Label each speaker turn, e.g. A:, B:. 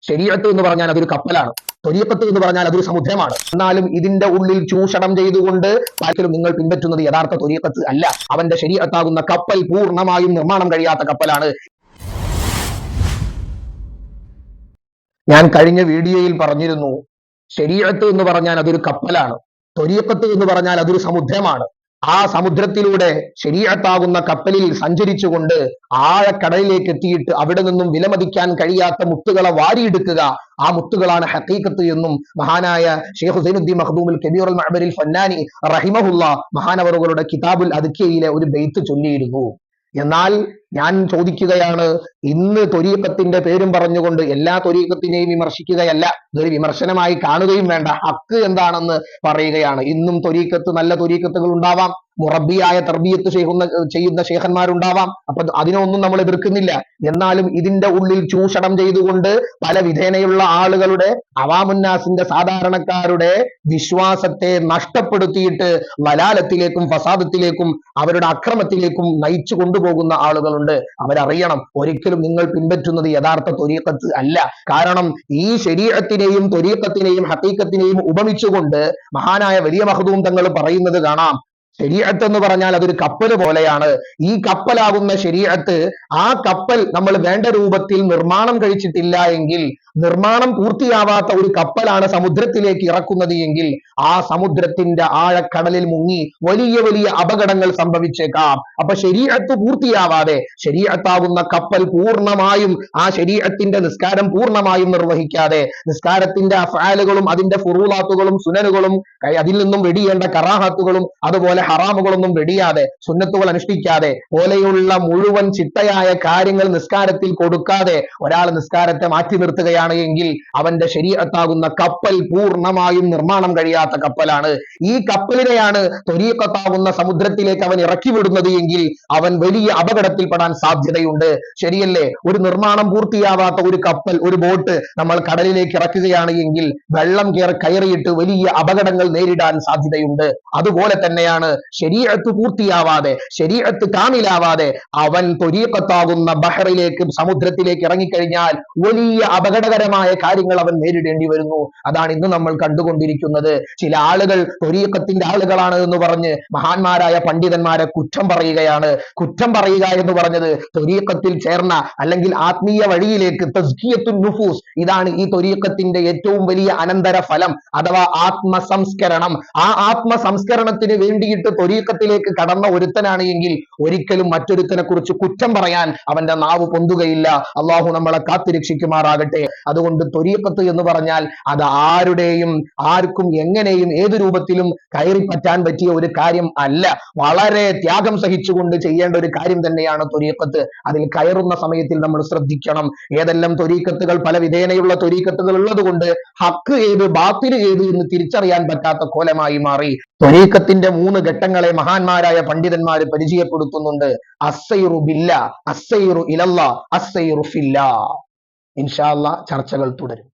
A: ശരീഅത്ത് എന്ന് പറഞ്ഞാൽ അതൊരു കപ്പലാണ്, ത്വരീഖത്ത് എന്ന് പറഞ്ഞാൽ അതൊരു സമുദ്രമാണ്. എന്നാലും ഇതിന്റെ ഉള്ളിൽ ചൂഷണം ചെയ്തുകൊണ്ട് ഒരിക്കലും നിങ്ങൾ പിൻപറ്റുന്നത് യഥാർത്ഥ ത്വരീഖത്ത് അല്ല. അവന്റെ ശരീഅത്താകുന്ന കപ്പൽ പൂർണ്ണമായും നിർമ്മാണം കഴിയാത്ത കപ്പലാണ്. ഞാൻ കഴിഞ്ഞ വീഡിയോയിൽ പറഞ്ഞിരുന്നു, ശരീഅത്ത് എന്ന് പറഞ്ഞാൽ അതൊരു കപ്പലാണ്, ത്വരീഖത്ത് എന്ന് പറഞ്ഞാൽ അതൊരു സമുദ്രമാണ്. ആ സമുദ്രത്തിലൂടെ ശരീഅത്താകുന്ന കപ്പലിൽ സഞ്ചരിച്ചുകൊണ്ട് ആഴക്കടലിലേക്ക് എത്തിയിട്ട് അവിടെ നിന്നും വിലമതിക്കാൻ കഴിയാത്ത മുത്തുകളെ വാരിയെടുക്കുക, ആ മുത്തുകളാണ് ഹഖീഖത്ത് എന്നും മഹാനായ ഷെയ്ഖ് ഹുസൈനുദ്ദീൻ മഖ്ദൂമുൽ കബീറുൽ മഅബരിൽ ഫന്നാനി റഹിമഹുല്ലാ മഹാനവറുകളുടെ കിതാബുൽ അദ്കിയയിലെ ഒരു ബൈത്ത് ചൊല്ലിയിരുന്നു. എന്നാൽ ഞാൻ ചോദിക്കുകയാണ്, ഇന്ന് ത്വരീഖത്തിന്റെ പേരും പറഞ്ഞുകൊണ്ട് എല്ലാ ത്വരീഖത്തിനെയും വിമർശിക്കുകയല്ല, ഇതൊരു വിമർശനമായി കാണുകയും വേണ്ട, ഹക്ക് എന്താണെന്ന് പറയുകയാണ്. ഇന്നും ത്വരീഖത്ത് നല്ല ത്വരീഖത്തുകൾ ഉണ്ടാവാം, മുറബിയായ തർബിയത്ത് ചെയ്യുന്ന ശേഖന്മാരുണ്ടാവാം, അപ്പൊ അതിനൊന്നും നമ്മൾ എതിർക്കുന്നില്ല. എന്നാലും ഇതിന്റെ ഉള്ളിൽ ചൂഷണം ചെയ്തുകൊണ്ട് പല വിധേനയുള്ള ആളുകളുടെ അവാമുന്നാസിന്റെ സാധാരണക്കാരുടെ വിശ്വാസത്തെ നഷ്ടപ്പെടുത്തിയിട്ട് വലാലത്തിലേക്കും ഫസാദത്തിലേക്കും അവരുടെ അക്രമത്തിലേക്കും നയിച്ചു കൊണ്ടുപോകുന്ന ആളുകളുണ്ട്. അവരറിയണം, ഒരിക്കലും നിങ്ങൾ പിൻപറ്റുന്നത് യഥാർത്ഥ ത്വരീഖത്ത് അല്ല. കാരണം ഈ ശരീഅത്തിനെയും ത്വരീഖത്തിനെയും ഹഖീഖത്തിനെയും ഉപമിച്ചുകൊണ്ട് മഹാനായ വലിയ മഖ്ദൂം തങ്ങൾ പറയുന്നത് കാണാം, ശരീഅത്ത് എന്ന് പറഞ്ഞാൽ അതൊരു കപ്പൽ പോലെയാണ്. ഈ കപ്പലാകുന്ന ശരീഅത്ത്, ആ കപ്പൽ നമ്മൾ വേണ്ട രൂപത്തിൽ നിർമ്മാണം കഴിച്ചിട്ടില്ല എങ്കിൽ, നിർമ്മാണം പൂർത്തിയാവാത്ത ഒരു കപ്പലാണ് സമുദ്രത്തിലേക്ക് ഇറക്കുന്നത് എങ്കിൽ ആ സമുദ്രത്തിന്റെ ആഴക്കടലിൽ മുങ്ങി വലിയ വലിയ അപകടങ്ങൾ സംഭവിച്ചേക്കാം. അപ്പൊ ശരീഅത്ത് പൂർത്തിയാവാതെ ശരീഅത്താകുന്ന കപ്പൽ പൂർണ്ണമായും ആ ശരീഅത്തിന്റെ നിസ്കാരം പൂർണ്ണമായും നിർവഹിക്കാതെ, നിസ്കാരത്തിന്റെ അഫ്ആലുകളും അതിന്റെ ഫുറൂലാത്തുകളും സുനനുകളും അതിൽ നിന്നും വെടിയേണ്ട കറാഹത്തുകളും അതുപോലെ ഹറാമുകളൊന്നും വെടിയാതെ, സുന്നത്തുകൾ അനുഷ്ഠിക്കാതെ, പോലെയുള്ള മുഴുവൻ ചിട്ടയായ കാര്യങ്ങൾ നിസ്കാരത്തിൽ കൊടുക്കാതെ ഒരാൾ നിസ്കാരത്തെ മാറ്റി നിർത്തുകയാണ് എങ്കിൽ അവന്റെ ശരീഅത്താകുന്ന കപ്പൽ പൂർണ്ണമായും നിർമ്മാണം കഴിയാത്ത കപ്പലാണ്. ഈ കപ്പലിനെയാണ് ത്വരീഖത്താകുന്ന സമുദ്രത്തിലേക്ക് അവൻ ഇറക്കി വിടുന്നത് എങ്കിൽ അവൻ വലിയ അപകടത്തിൽപ്പെടാൻ സാധ്യതയുണ്ട്. ശരിയല്ലേ? ഒരു നിർമ്മാണം പൂർത്തിയാവാത്ത ഒരു കപ്പൽ, ഒരു ബോട്ട് നമ്മൾ കടലിലേക്ക് ഇറക്കുകയാണ് എങ്കിൽ വെള്ളം കയറിയിട്ട് വലിയ അപകടങ്ങൾ നേരിടാൻ സാധ്യതയുണ്ട്. അതുപോലെ തന്നെയാണ് ശരീഅത്ത് പൂർത്തിയാവാതെ, ശരീഅത്ത് കാമിലാവാതെ അവൻ ത്വരീഖത്താകുന്ന ബഹറിലേക്ക്, സമുദ്രത്തിലേക്ക് ഇറങ്ങിക്കഴിഞ്ഞാൽ വലിയ അപകടകരമായ കാര്യങ്ങൾ അവൻ നേരിടേണ്ടി വരുന്നു. അതാണ് ഇന്ന് നമ്മൾ കണ്ടുകൊണ്ടിരിക്കുന്നത്. ചില ആളുകൾ ത്വരീഖത്തിന്റെ ആളുകളാണ് എന്ന് പറഞ്ഞ് മഹാന്മാരായ പണ്ഡിതന്മാരെ കുറ്റം പറയുകയാണ്. കുറ്റം പറയുക എന്ന് പറഞ്ഞത് ത്വരീഖത്തിൽ ചേർന്ന അല്ലെങ്കിൽ ആത്മീയ വഴിയിലേക്ക് തസ്കിയത്തുൻ നുഫൂസ്, ഇതാണ് ഈ ത്വരീഖത്തിന്റെ ഏറ്റവും വലിയ അനന്തര ഫലം അഥവാ ആത്മസംസ്കരണം. ആ ആത്മസംസ്കരണത്തിന് വേണ്ടിയിട്ട് ത്വരീഖത്തിലേക്ക് കടന്ന ഒരുത്തനാണ് എങ്കിൽ ഒരിക്കലും മറ്റൊരുത്തനെ കുറിച്ച് കുറ്റം പറയാൻ അവന്റെ നാവ് പൊന്തുകയില്ല. അള്ളാഹു നമ്മളെ കാത്തുരക്ഷിക്കുമാറാകട്ടെ. അതുകൊണ്ട് ത്വരീഖത്ത് എന്ന് പറഞ്ഞാൽ അത് ആർക്കും എങ്ങനെയും ഏത് രൂപത്തിലും കയറി പറ്റാൻ പറ്റിയ ഒരു കാര്യം അല്ല. വളരെ ത്യാഗം സഹിച്ചുകൊണ്ട് ചെയ്യേണ്ട ഒരു കാര്യം തന്നെയാണ് ത്വരീഖത്ത്. അതിൽ കയറുന്ന സമയത്തിൽ നമ്മൾ ശ്രദ്ധിക്കണം. ഏതെല്ലാം ത്വരീഖത്തുകൾ, പല വിധേനയുള്ള ത്വരീഖത്തുകൾ ഉള്ളത് കൊണ്ട് ഹക്ക് ഏത് ബാത്തില് ഏത് എന്ന് തിരിച്ചറിയാൻ പറ്റാത്ത കോലമായി മാറി. ത്വരീഖത്തിന്റെ 3 ഘട്ടങ്ങളെ മഹാന്മാരായ പണ്ഡിതന്മാര് പരിചയപ്പെടുത്തുന്നുണ്ട്. അസ്സൈറു ബില്ലാ, അസ്സൈറു ഇലല്ലാ, അസ്സൈറു ഫില്ലാ. ഇൻഷാ അല്ലാഹ് ചർച്ചകൾ തുടരും.